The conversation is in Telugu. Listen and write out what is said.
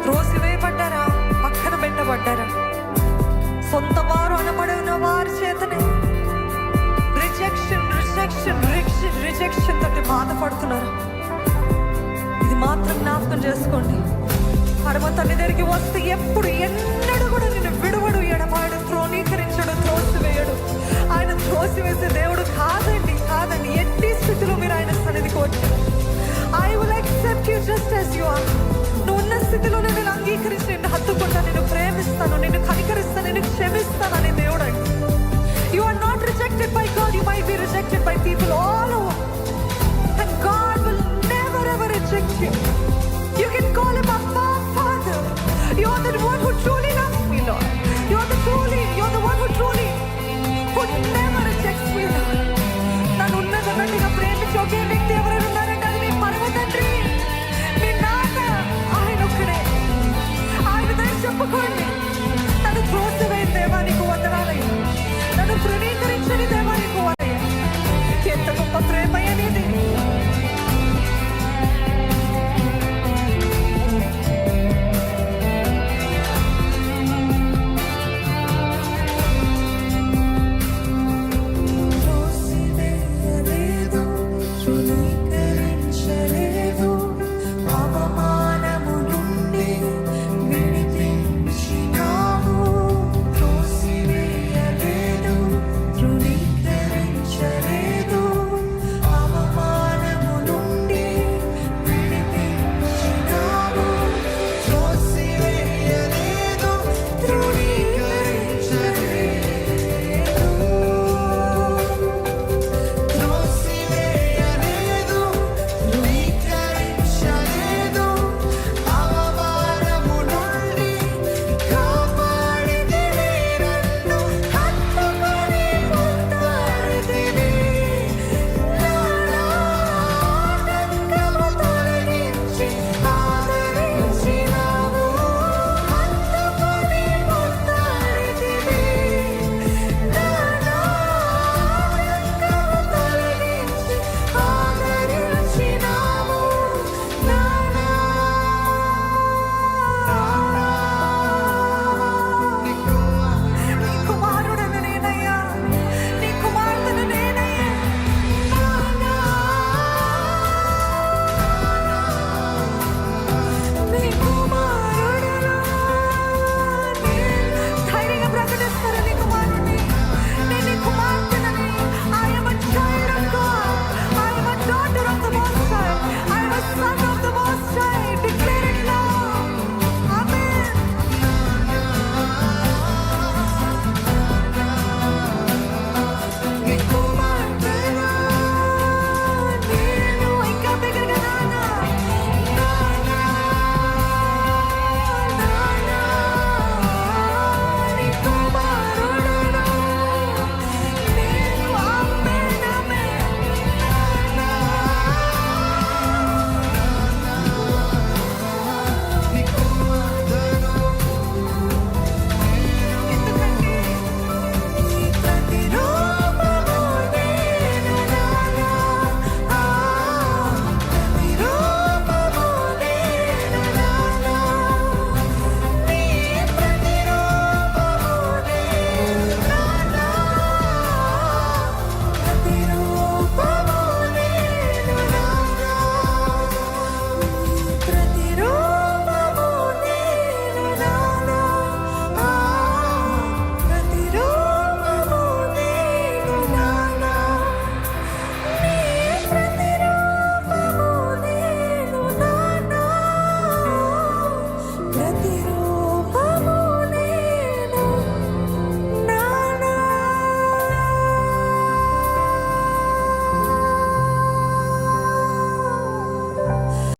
త్రోసివేయబడ్డారా, పక్కన పెట్టబడ్డారా, సొంత వారు అనబడి ఉన్న వారి చేతనే రిజెక్షన్ తోటి బాధపడుతున్నారు. ఇది మాత్రం జ్ఞాపకం చేసుకోండి. పరమ తండ్రి దగ్గరికి వస్తే ఎప్పుడు ఎన్నడూ కూడా నిన్ను విడువడు, ఎడబాడు, త్రోణీకరించడు, త్రోసివేయడు. ఆయన త్రోసివేసే దేవుడు కాదండి, కాదండి. ఎట్టి స్థితిలో మీరు ఆయన సన్నిధికి వచ్చారు. I will accept you just as you are. నువ్వు ఉన్న స్థితిలోనే నేను అంగీకరించి నిన్ను హత్తుకుంటాను, నిన్ను ప్రేమిస్తాను, నిన్ను కనికరిస్తాను, నిన్ను క్షమిస్తాను అనే దేవుడు అండి. You are not rejected by God. You might be rejected by people all over, and God will never ever reject you. You can call him Abba, Father. You are the one who truly loves me, Lord. You are the one who truly never rejects me, Lord. నన్ను ఉన్నదన్నట్టుగా ప్రేమించి ఒకే వ్యక్తి ఎవరైనా ఉన్నారంటే అది మీ పరమ తండ్రి, మీ నాన్న. ఆయన ఒక్కడే. ఆయన దగ్గర చెప్పుకోండి, నన్ను త్రోసివేయ దేవా నీకు వందనాలయ్యా.